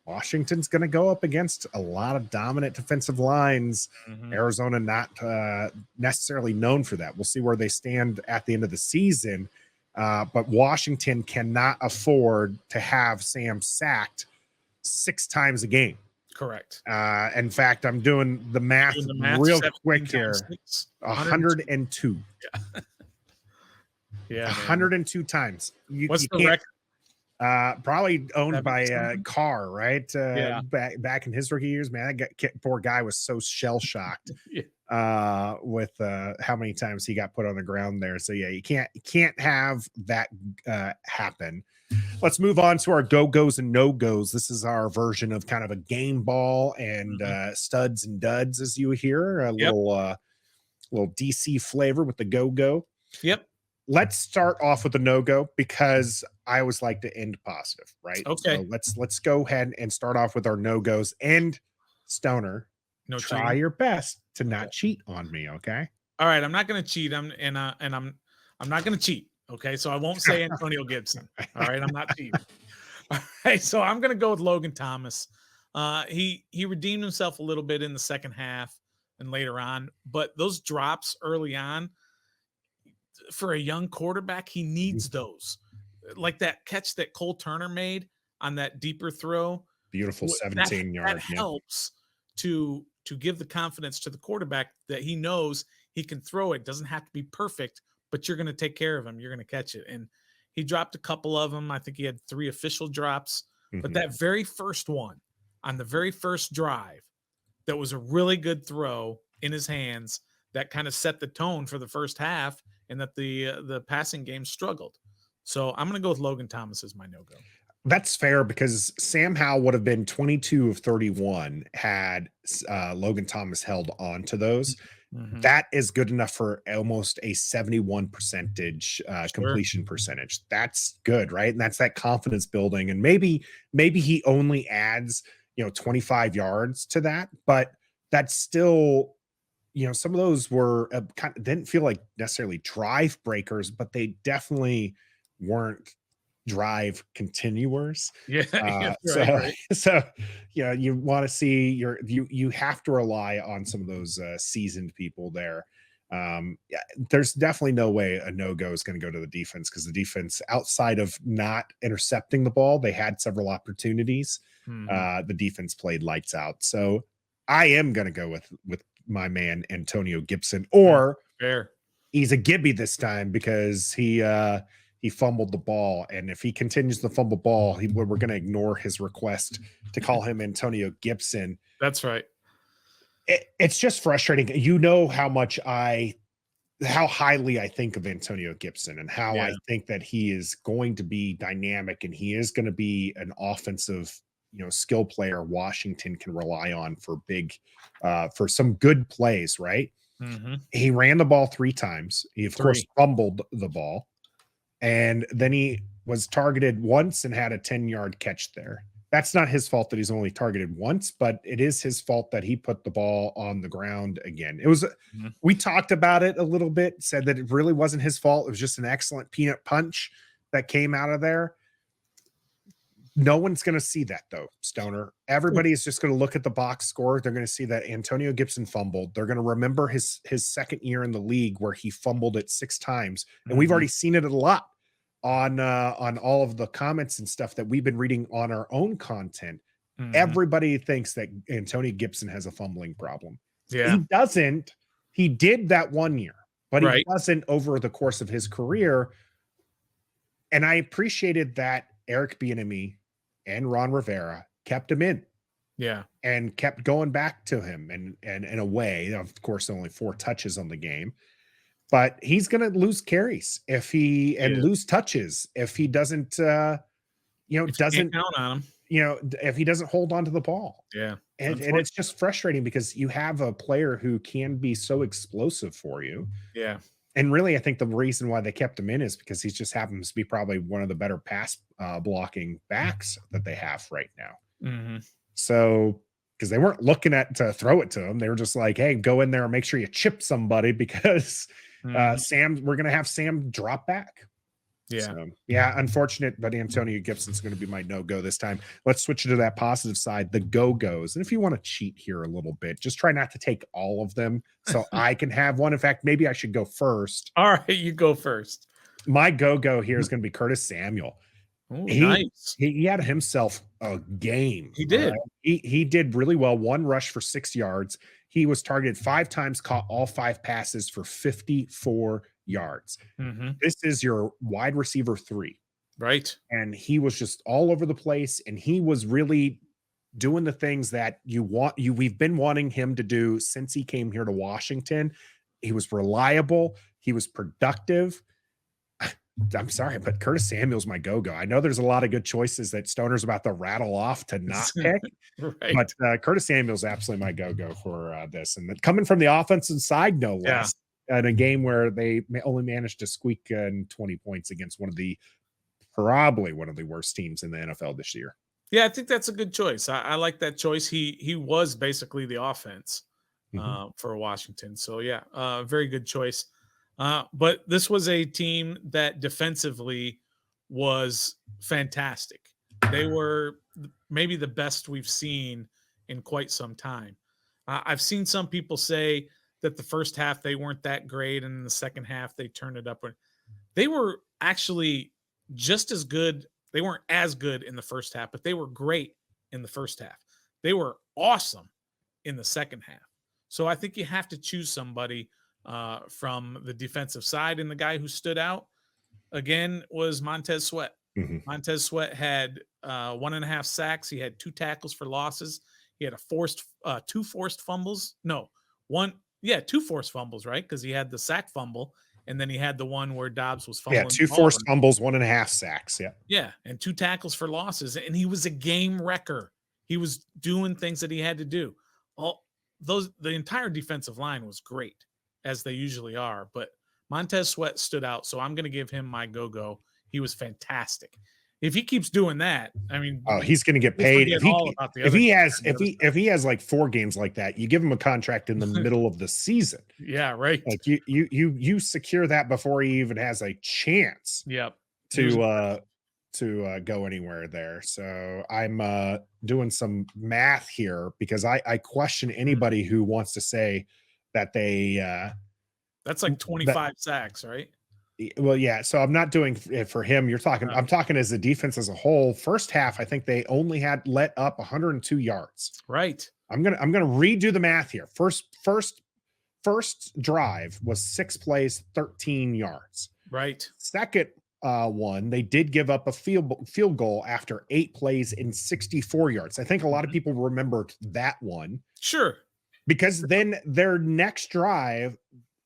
S1: Washington's going to go up against a lot of dominant defensive lines. Arizona not necessarily known for that. We'll see where they stand at the end of the season. But Washington cannot afford to have Sam sacked 6 times a game.
S2: Correct.
S1: In fact, I'm doing the math real quick here. 102.
S2: Yeah.
S1: 102 times.
S2: What's the record?
S1: Probably owned by Carr, right? Back in his rookie years, man, that poor guy was so shell shocked with how many times he got put on the ground there. So yeah, you can't have that happen. Let's move on to our go-gos and no-gos. This is our version of kind of a game ball and studs and duds, as you hear. little DC flavor with the go-go.
S2: Yep.
S1: Let's start off with the no-go because I always like to end positive, right?
S2: Okay.
S1: So let's go ahead and start off with our no-goes. And Stoner,
S2: No
S1: try
S2: cheating.
S1: your best to not
S2: Okay.
S1: cheat on me, okay?
S2: All right. I'm not going to cheat. I'm not going to cheat. Okay. So I won't say Antonio Gibson. All right. I'm not cheating. All right. So I'm going to go with Logan Thomas. He redeemed himself a little bit in the second half and later on, but those drops early on for a young quarterback, he needs those. Like that catch that Cole Turner made on that deeper throw.
S1: Beautiful
S2: That
S1: 17-yard.
S2: helps to give the confidence to the quarterback that he knows he can throw it. Doesn't have to be perfect, but you're going to take care of him. You're going to catch it. And he dropped a couple of them. I think he had 3 official drops, but that very first one on the very first drive, that was a really good throw in his hands that kind of set the tone for the first half, and that the passing game struggled. So I'm going to go with Logan Thomas as my no-go.
S1: That's fair because Sam Howell would have been 22 of 31 had Logan Thomas held on to those.
S2: Mm-hmm.
S1: That is good enough for almost a 71% completion percentage. That's good, right? And that's that confidence building. And maybe he only adds 25 yards to that, but that's still, some of those were didn't feel like necessarily drive breakers, but they definitely weren't drive continuers.
S2: Yeah.
S1: So you want to see you have to rely on some of those seasoned people there. There's definitely no way a no-go is going to go to the defense, because the defense, outside of not intercepting the ball, they had several opportunities. The defense played lights out. So I am going to go with my man Antonio Gibson, or
S2: fair.
S1: He's a Gibby this time because he fumbled the ball, and if he continues to fumble ball, we're going to ignore his request to call him Antonio Gibson.
S2: That's right.
S1: It's just frustrating. How highly I think of Antonio Gibson, and how I think that he is going to be dynamic, and he is going to be an offensive, skill player Washington can rely on for some good plays, right?
S2: Mm-hmm.
S1: He ran the ball 3 times. He, of course, fumbled the ball. And then he was targeted once and had a 10-yard catch there. That's not his fault that he's only targeted once, but it is his fault that he put the ball on the ground again. It was, we talked about it a little bit, said that it really wasn't his fault. It was just an excellent peanut punch that came out of there. No one's going to see that, though, Stoner. Everybody is just going to look at the box score. They're going to see that Antonio Gibson fumbled. They're going to remember his second year in the league where he fumbled it 6 times. And we've already seen it a lot on all of the comments and stuff that we've been reading on our own content. Everybody thinks that Antonio Gibson has a fumbling problem.
S2: Yeah.
S1: He doesn't. He did that one year, but he doesn't over the course of his career. And I appreciated that Eric Bieniemy and Ron Rivera kept him in.
S2: Yeah.
S1: And kept going back to him. And in a way, of course, only 4 touches on the game. But he's going to lose carries lose touches if he doesn't, doesn't
S2: count on him.
S1: If he doesn't hold on to the ball.
S2: Yeah.
S1: And it's just frustrating because you have a player who can be so explosive for you.
S2: Yeah. And
S1: really, I think the reason why they kept him in is because he just happens to be probably one of the better pass blocking backs that they have right now. So, because they weren't looking to throw it to him. They were just like, hey, go in there and make sure you chip somebody, because we're going to have Sam drop back.
S2: Yeah.
S1: So, unfortunate, but Antonio Gibson's going to be my no-go this time. Let's switch to that positive side, the go-gos. And if you want to cheat here a little bit, just try not to take all of them so I can have one. In fact, maybe I should go first.
S2: All right, you go first.
S1: My go-go here is going to be Curtis Samuel.
S2: Ooh, nice.
S1: He had himself a game.
S2: He did.
S1: He did really well. 1 rush for 6 yards. He was targeted 5 times, caught all 5 passes for 54 yards. This is your wide receiver 3.
S2: Right.
S1: And he was just all over the place, and he was really doing the things that we've been wanting him to do since he came here to Washington. He was reliable. He was productive. I'm sorry, but Curtis Samuel's my go-go. I know there's a lot of good choices that Stoner's about to rattle off to not pick, but Curtis Samuel's absolutely my go-go for this. And coming from the offensive side, no less. in a game where they only managed to squeak in 20 points against probably one of the worst teams in the NFL this year.
S2: Yeah, I think that's a good choice. I like that choice. He was basically the offense for Washington. So yeah, very good choice. But this was a team that defensively was fantastic. They were maybe the best we've seen in quite some time. I've seen some people say that the first half they weren't that great, and in the second half they turned it up. They were actually just as good. They weren't as good in the first half, but they were great in the first half. They were awesome in the second half. So I think you have to choose somebody from the defensive side. And the guy who stood out again was Montez Sweat.
S1: Mm-hmm.
S2: Montez Sweat had 1.5 sacks. He had 2 tackles for losses. He had two forced fumbles. No, one. Yeah, 2 forced fumbles, right? Because he had the sack fumble, and then he had the one where Dobbs was fumbling.
S1: Yeah, 2 forced fumbles, 1.5 sacks. Yeah.
S2: Yeah, and 2 tackles for losses. And he was a game wrecker. He was doing things that he had to do. The entire defensive line was great, as they usually are. But Montez Sweat stood out, so I'm going to give him my go-go. He was fantastic. If he keeps doing that, I mean,
S1: he's going to get paid. If he has like 4 games like that, you give him a contract in the middle of the season.
S2: Yeah, right.
S1: Like you secure that before he even has a chance.
S2: Yep.
S1: To go anywhere there. So I'm doing some math here because I question anybody who wants to say that
S2: that's like 25 sacks, right?
S1: Well, yeah. So I'm not doing it for him. I'm talking as a defense as a whole. First half, I think they only had let up 102 yards.
S2: Right.
S1: I'm gonna redo the math here. First drive was 6 plays, 13 yards.
S2: Right.
S1: Second one, they did give up a field goal after 8 plays in 64 yards. I think a lot of people remember that one.
S2: Sure.
S1: Because then their next drive,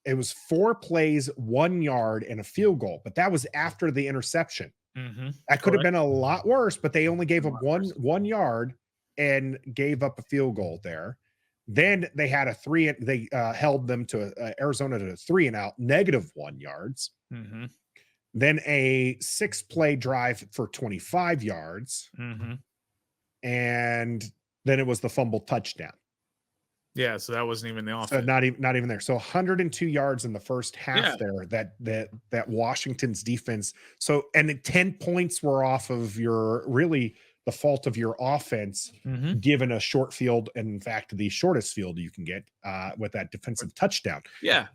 S1: it was 4 plays, 1 yard, and a field goal. But that was after the interception.
S2: Mm-hmm.
S1: That could have been a lot worse, but they only gave up one yard and gave up a field goal there. Then they had they held them to Arizona to a 3-and-out, -1 yards.
S2: Mm-hmm.
S1: Then a 6-play drive for 25 yards.
S2: Mm-hmm.
S1: And then it was the fumble touchdown.
S2: Yeah, so that wasn't even the offense.
S1: So not even there. So 102 yards in the first half there. That Washington's defense. So and 10 points were off of the fault of your offense, given a short field, and in fact the shortest field you can get with that defensive touchdown.
S2: Yeah,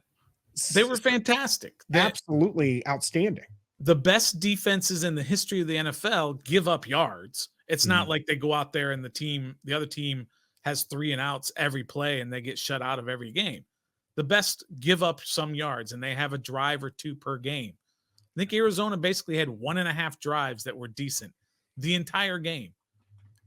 S2: they were fantastic.
S1: Absolutely outstanding.
S2: The best defenses in the history of the NFL give up yards. It's not like they go out there and the other team has 3-and-outs every play and they get shut out of every game. The best give up some yards, and they have a drive or 2 per game. I think Arizona basically had 1.5 drives that were decent the entire game.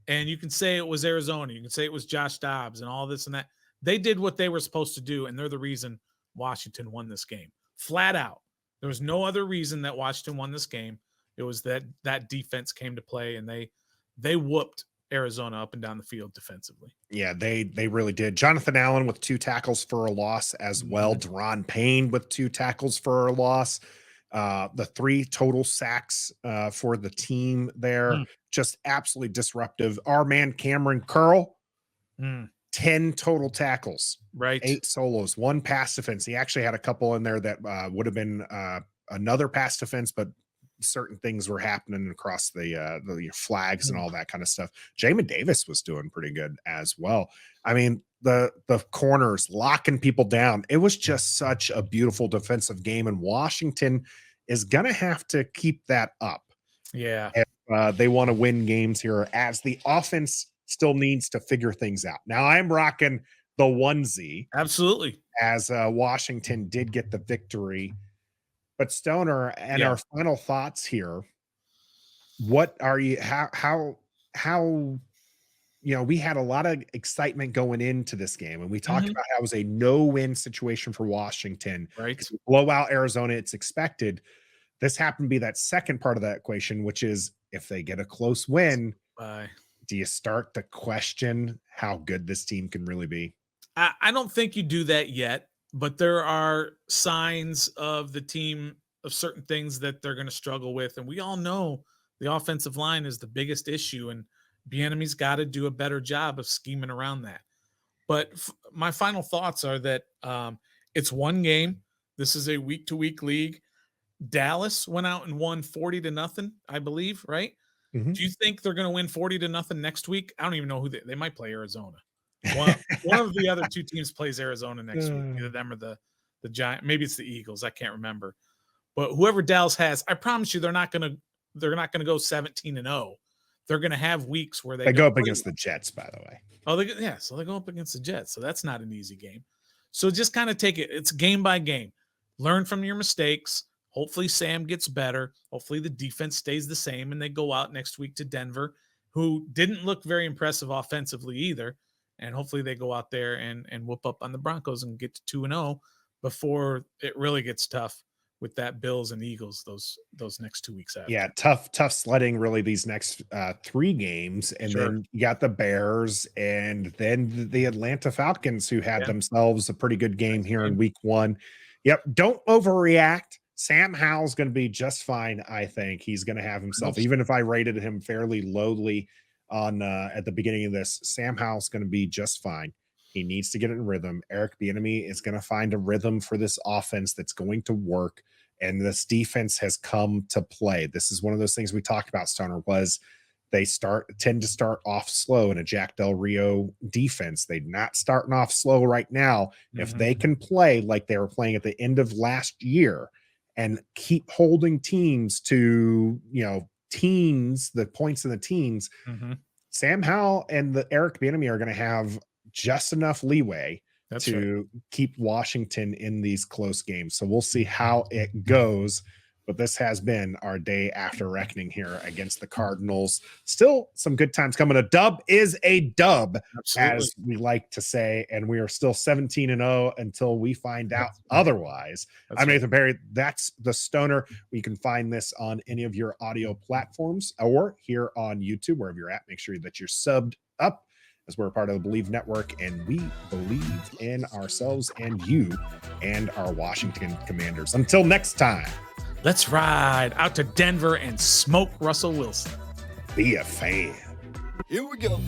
S2: And you can say it was Arizona. You can say it was Josh Dobbs and all this and that. They did what they were supposed to do, and they're the reason Washington won this game. Flat out. There was no other reason that Washington won this game. It was that defense came to play, and they whooped Arizona up and down the field defensively.
S1: Yeah, they really did. Jonathan Allen with 2 tackles for a loss as well. Deron Payne with 2 tackles for a loss. The 3 total sacks for the team there. Just absolutely disruptive. Our man Cameron Curl, 10 total tackles.
S2: Right.
S1: 8 solos, 1 pass defense. He actually had a couple in there that would have been another pass defense, but certain things were happening across the flags and all that kind of stuff. Jamin Davis was doing pretty good as well. I mean, the corners locking people down. It was just such a beautiful defensive game, and Washington is going to have to keep that up.
S2: Yeah.
S1: If they want to win games here, as the offense still needs to figure things out. Now I'm rocking the onesie.
S2: Absolutely.
S1: As Washington did get the victory. But Stoner, and our final thoughts here. What are you? How? We had a lot of excitement going into this game, and we talked about how it was a no-win situation for Washington.
S2: Right,
S1: blow out Arizona, it's expected. This happened to be that second part of that equation, which is if they get a close win, do you start to question how good this team can really be?
S2: I don't think you do that yet. but there are signs of the team of certain things that they're going to struggle with. And we all know the offensive line is the biggest issue, and Bieniemy's got to do a better job of scheming around that. But my final thoughts are that it's one game. This is a week-to-week league. Dallas went out and won 40-0, I believe, right?
S1: Mhm.
S2: Do you think they're going to win 40-0 next week? I don't even know who they might play Arizona. One of the other two teams plays Arizona next week, either them or the Giants. Maybe it's the Eagles. I can't remember. But whoever Dallas has, I promise you, they're not going to go 17-0. They're going to have weeks where
S1: they go up against the Jets, by the way.
S2: Oh, so they go up against the Jets. So that's not an easy game. So just kind of take it. It's game by game. Learn from your mistakes. Hopefully Sam gets better. Hopefully the defense stays the same, and they go out next week to Denver, who didn't look very impressive offensively either. And hopefully they go out there and whoop up on the Broncos and get to 2-0 before it really gets tough with that Bills and Eagles those next 2 weeks after.
S1: Yeah, tough sledding really these next 3 games. And then you got the Bears and then the Atlanta Falcons, who had themselves a pretty good game here in week 1. Yep. Don't overreact. Sam Howell's going to be just fine. I think he's going to have himself, even if I rated him fairly lowly on at the beginning of this, Sam Howell's going to be just fine. He needs to get in rhythm. Eric Bieniemy is going to find a rhythm for this offense that's going to work. And this defense has come to play. This is one of those things we talked about, Stoner, was they tend to start off slow in a Jack Del Rio defense. They're not starting off slow right now. If they can play like they were playing at the end of last year and keep holding teams to, the points in the teens, Sam Howell and the Eric Bieniemy are going to have just enough leeway to keep Washington in these close games. So we'll see how it goes. But this has been our day after reckoning here against the Cardinals. Still some good times coming. A dub is a dub, as we like to say, and we are still 17-0 until we find out otherwise. I'm Nathan Perry. That's the Stoner. You can find this on any of your audio platforms or here on YouTube, wherever you're at. Make sure that you're subbed up, as we're a part of the Believe Network, and we believe in ourselves and you and our Washington Commanders. Until next time,
S2: let's ride out to Denver and smoke Russell Wilson.
S1: Be a fan.
S3: Here we go.